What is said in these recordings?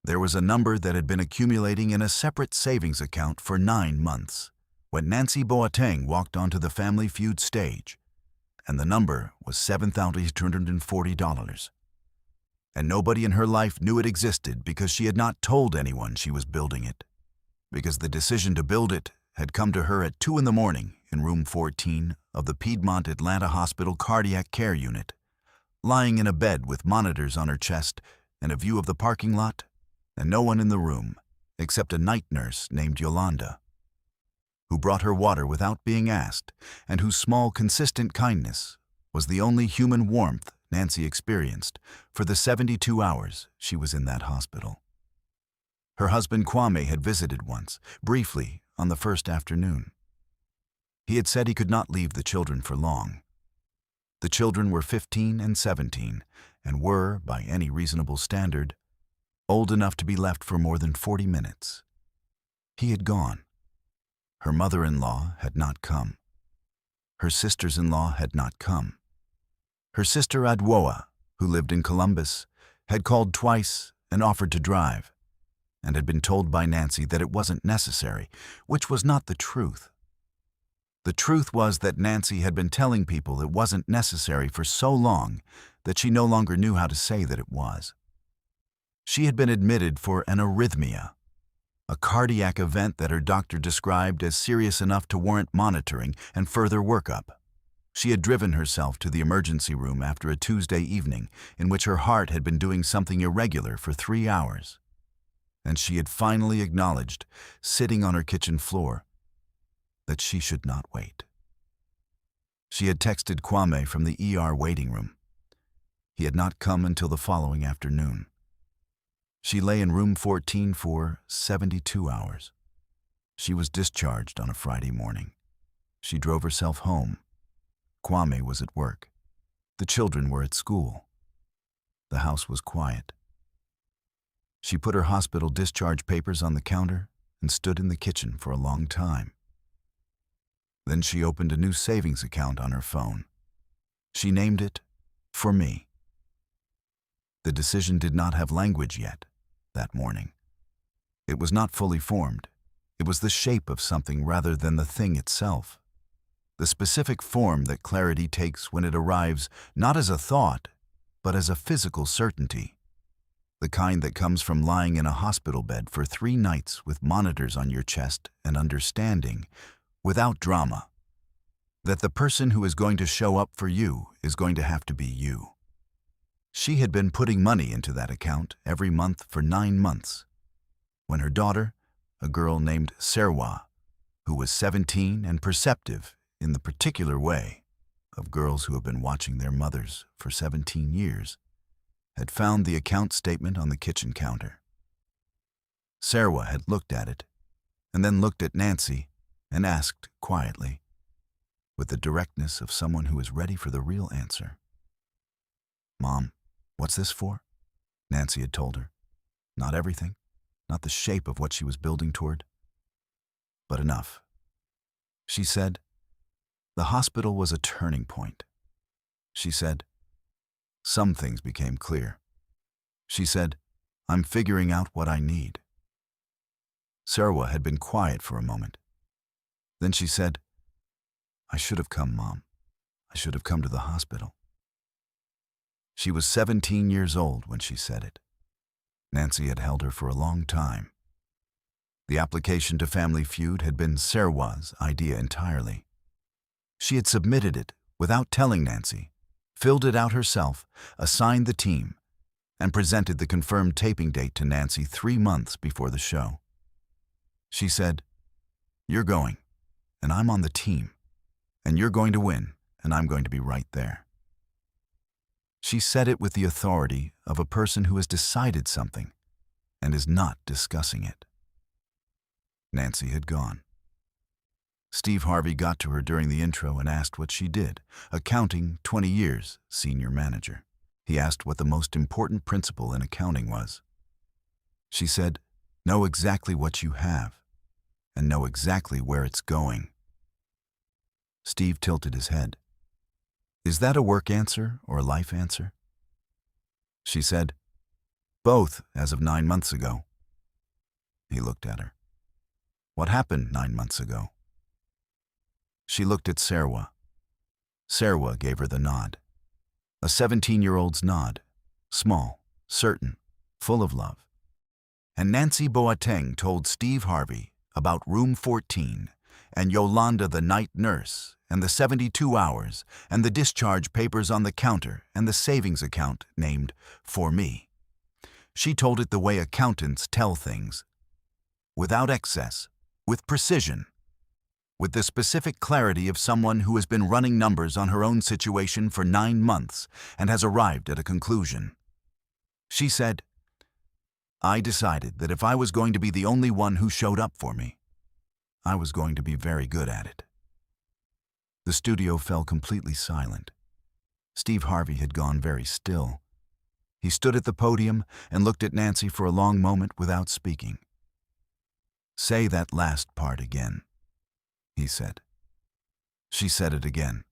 There was a number that had been accumulating in a separate savings account for 9 months when Nancy Boateng walked onto the Family Feud stage, and the number was $7,240. And nobody in her life knew it existed because she had not told anyone she was building it, because the decision to build it had come to her at 2 in the morning in room 14 of the Piedmont Atlanta Hospital Cardiac Care Unit, lying in a bed with monitors on her chest and a view of the parking lot, and no one in the room except a night nurse named Yolanda, who brought her water without being asked, and whose small, consistent kindness was the only human warmth Nancy experienced for the 72 hours she was in that hospital. Her husband Kwame had visited once, briefly, on the first afternoon. He had said he could not leave the children for long. The children were 15 and 17, and were, by any reasonable standard, old enough to be left for more than 40 minutes. He had gone. Her mother-in-law had not come. Her sisters-in-law had not come. Her sister Adwoa, who lived in Columbus, had called twice and offered to drive, and had been told by Nancy that it wasn't necessary, which was not the truth. The truth was that Nancy had been telling people it wasn't necessary for so long that she no longer knew how to say that it was. She had been admitted for an arrhythmia, a cardiac event that her doctor described as serious enough to warrant monitoring and further workup. She had driven herself to the emergency room after a Tuesday evening in which her heart had been doing something irregular for 3 hours. And she had finally acknowledged, sitting on her kitchen floor, that she should not wait. She had texted Kwame from the ER waiting room. He had not come until the following afternoon. She lay in room 14 for 72 hours. She was discharged on a Friday morning. She drove herself home. Kwame was at work. The children were at school. The house was quiet. She put her hospital discharge papers on the counter and stood in the kitchen for a long time. Then she opened a new savings account on her phone. She named it For Me. The decision did not have language yet that morning. It was not fully formed. It was the shape of something rather than the thing itself. The specific form that clarity takes when it arrives not as a thought, but as a physical certainty. The kind that comes from lying in a hospital bed for 3 nights with monitors on your chest and understanding, without drama, that the person who is going to show up for you is going to have to be you. She had been putting money into that account every month for 9 months, when her daughter, a girl named Serwa, who was 17 and perceptive in the particular way of girls who have been watching their mothers for 17 years, had found the account statement on the kitchen counter. Serwa had looked at it, and then looked at Nancy and asked quietly, with the directness of someone who is ready for the real answer. "Mom, what's this for?" Nancy had told her. Not everything, not the shape of what she was building toward, but enough. She said, "The hospital was a turning point." She said, "Some things became clear." She said, "I'm figuring out what I need." Serwa had been quiet for a moment. Then she said, "I should have come, Mom. I should have come to the hospital." She was 17 years old when she said it. Nancy had held her for a long time. The application to Family Feud had been Serwa's idea entirely. She had submitted it without telling Nancy, filled it out herself, assigned the team, and presented the confirmed taping date to Nancy 3 months before the show. She said, "You're going, and I'm on the team, and you're going to win, and I'm going to be right there." She said it with the authority of a person who has decided something and is not discussing it. Nancy had gone. Steve Harvey got to her during the intro and asked what she did, accounting 20 years, senior manager. He asked what the most important principle in accounting was. She said, "Know exactly what you have, and know exactly where it's going." Steve tilted his head. "Is that a work answer or a life answer?" She said, Both as of 9 months ago. He looked at her. What happened 9 months ago? She looked at Serwa. Serwa gave her the nod. A 17-year-old's nod. Small, certain, full of love. And Nancy Boateng told Steve Harvey about room 14 and Yolanda the night nurse and the 72 hours and the discharge papers on the counter and the savings account named For Me. She told it the way accountants tell things. Without excess, with precision, with the specific clarity of someone who has been running numbers on her own situation for 9 months and has arrived at a conclusion. She said, I decided that if I was going to be the only one who showed up for me, I was going to be very good at it. The studio fell completely silent. Steve Harvey had gone very still. He stood at the podium and looked at Nancy for a long moment without speaking. Say that last part again, he said. She said it again.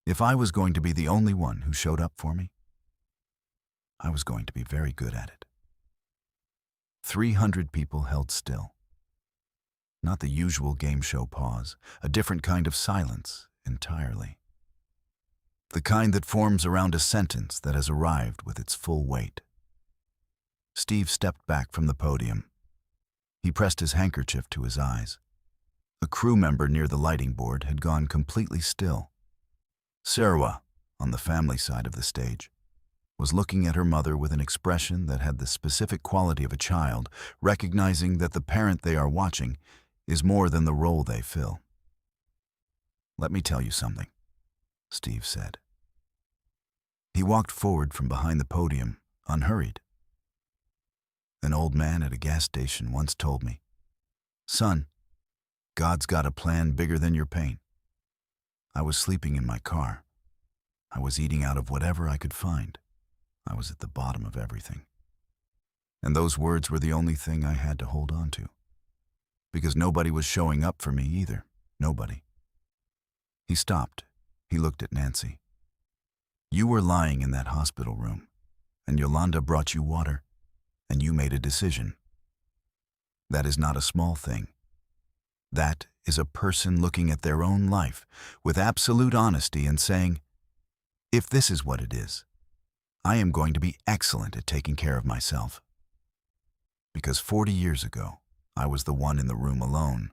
If I was going to be the only one who showed up for me, I was going to be very good at it. 300 people held still. Not the usual game show pause, a different kind of silence entirely. The kind that forms around a sentence that has arrived with its full weight. Steve stepped back from the podium. He pressed his handkerchief to his eyes. A crew member near the lighting board had gone completely still. Serwa, on the family side of the stage, was looking at her mother with an expression that had the specific quality of a child, recognizing that the parent they are watching is more than the role they fill. Let me tell you something, Steve said. He walked forward from behind the podium, unhurried. An old man at a gas station once told me, Son, God's got a plan bigger than your pain. I was sleeping in my car. I was eating out of whatever I could find. I was at the bottom of everything. And those words were the only thing I had to hold on to. Because nobody was showing up for me either. Nobody. He stopped. He looked at Nancy. You were lying in that hospital room, and Yolanda brought you water, and you made a decision. That is not a small thing. That is a person looking at their own life with absolute honesty and saying, if this is what it is, I am going to be excellent at taking care of myself. Because 40 years ago, I was the one in the room alone,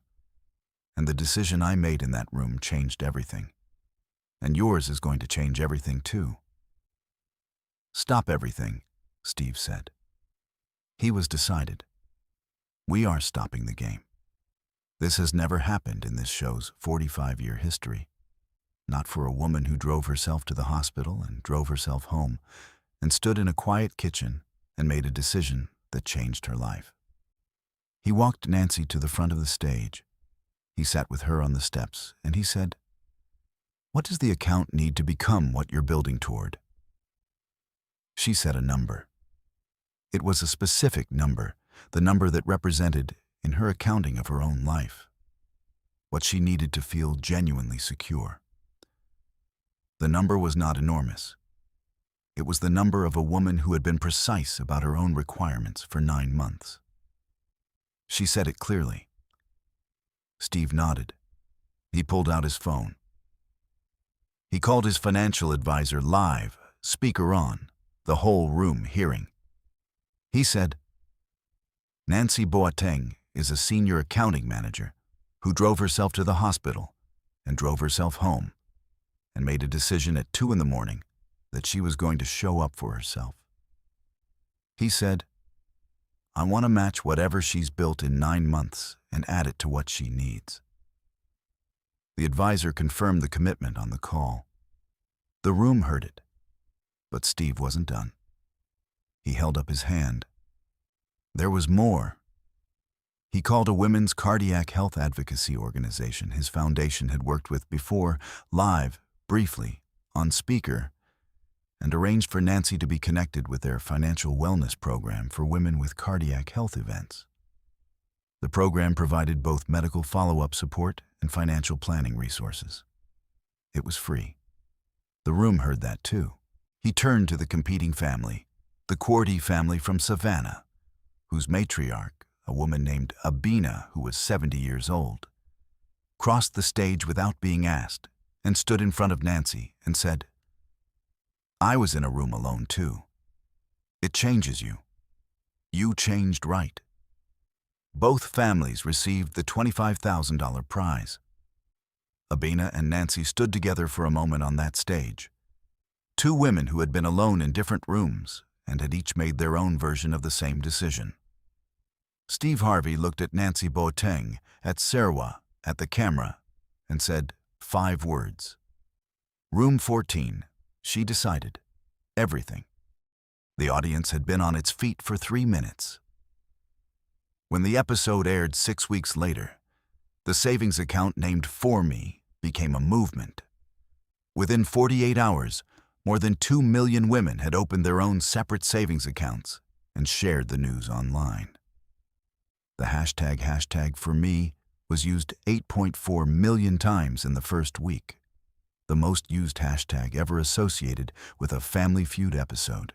and the decision I made in that room changed everything. And yours is going to change everything too. Stop everything, Steve said. He was decided. We are stopping the game. This has never happened in this show's 45-year history. Not for a woman who drove herself to the hospital and drove herself home and stood in a quiet kitchen and made a decision that changed her life. He walked Nancy to the front of the stage. He sat with her on the steps and he said, What does the account need to become what you're building toward? She said a number. It was a specific number, the number that represented, in her accounting of her own life, what she needed to feel genuinely secure. The number was not enormous. It was the number of a woman who had been precise about her own requirements for 9 months. She said it clearly. Steve nodded. He pulled out his phone. He called his financial advisor live, speaker on, the whole room hearing. He said, Nancy Boateng is a senior accounting manager who drove herself to the hospital and drove herself home and made a decision at 2 a.m. that she was going to show up for herself. He said, I want to match whatever she's built in 9 months and add it to what she needs. The advisor confirmed the commitment on the call. The room heard it, but Steve wasn't done. He held up his hand. There was more. He called a women's cardiac health advocacy organization his foundation had worked with before, live, briefly, on speaker, and arranged for Nancy to be connected with their financial wellness program for women with cardiac health events. The program provided both medical follow-up support and financial planning resources. It was free. The room heard that too. He turned to the competing family. the Quarty family from Savannah, whose matriarch, a woman named Abina, who was 70 years old, crossed the stage without being asked and stood in front of Nancy and said, "I was in a room alone too. It changes you. You changed right." Both families received the $25,000 prize. Abina and Nancy stood together for a moment on that stage. Two women who had been alone in different rooms and had each made their own version of the same decision. Steve Harvey looked at Nancy Boateng, at Serwa, at the camera, and said 5 words. Room 14, she decided. Everything. The audience had been on its feet for 3 minutes. When the episode aired 6 weeks later, the savings account named For Me became a movement. Within 48 hours, more than 2 million women had opened their own separate savings accounts and shared the news online. The hashtag For Me was used 8.4 million times in the first week, the most used hashtag ever associated with a Family Feud episode.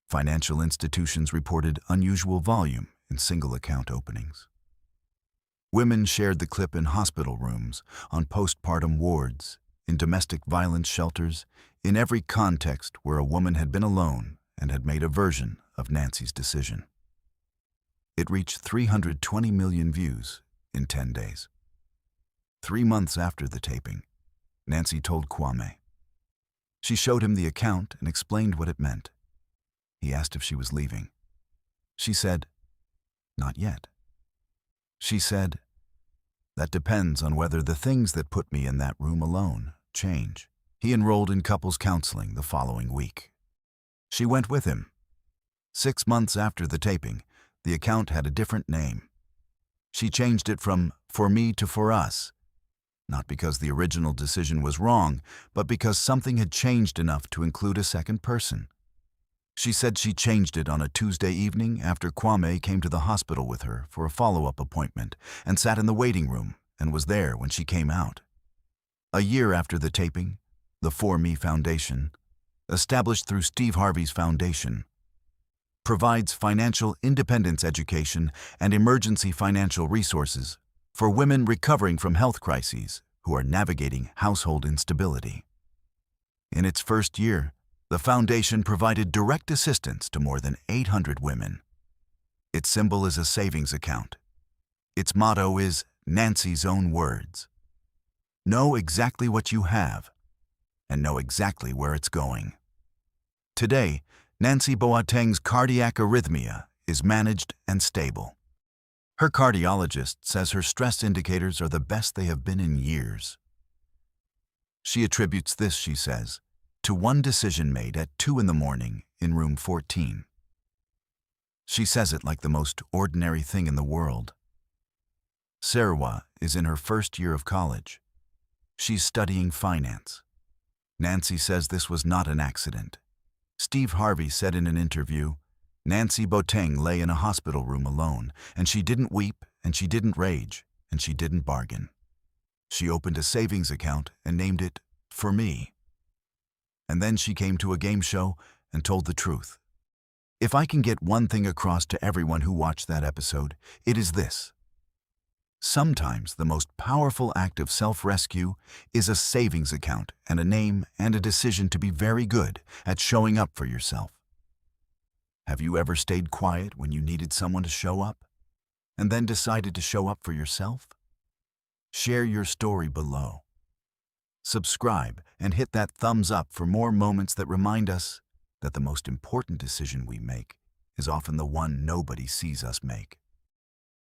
Financial institutions reported unusual volume in single account openings. Women shared the clip in hospital rooms, on postpartum wards, in domestic violence shelters, in every context where a woman had been alone and had made a version of Nancy's decision. It reached 320 million views in 10 days. 3 months after the taping, Nancy told Kwame. She showed him the account and explained what it meant. He asked if she was leaving. She said, "Not yet." She said, "That depends on whether the things that put me in that room alone change." He enrolled in couples counseling the following week. She went with him. 6 months after the taping, the account had a different name. She changed it from For Me to For Us, not because the original decision was wrong, but because something had changed enough to include a second person. She said she changed it on a Tuesday evening after Kwame came to the hospital with her for a follow-up appointment and sat in the waiting room and was there when she came out. A year after the taping, the For Me Foundation, established through Steve Harvey's foundation, provides financial independence education and emergency financial resources for women recovering from health crises who are navigating household instability. In its first year, the foundation provided direct assistance to more than 800 women. Its symbol is a savings account. Its motto is Nancy's own words. Know exactly what you have and know exactly where it's going. Today, Nancy Boateng's cardiac arrhythmia is managed and stable. Her cardiologist says her stress indicators are the best they have been in years. She attributes this, she says, to one decision made at 2 a.m. in room 14. She says it like the most ordinary thing in the world. Serwa is in her first year of college. She's studying finance. Nancy says this was not an accident. Steve Harvey said in an interview, Nancy Boateng lay in a hospital room alone, and she didn't weep, and she didn't rage, and she didn't bargain. She opened a savings account and named it For Me. And then she came to a game show and told the truth. If I can get one thing across to everyone who watched that episode, it is this. Sometimes the most powerful act of self-rescue is a savings account and a name and a decision to be very good at showing up for yourself. Have you ever stayed quiet when you needed someone to show up, and then decided to show up for yourself? Share your story below. Subscribe and hit that thumbs up for more moments that remind us that the most important decision we make is often the one nobody sees us make.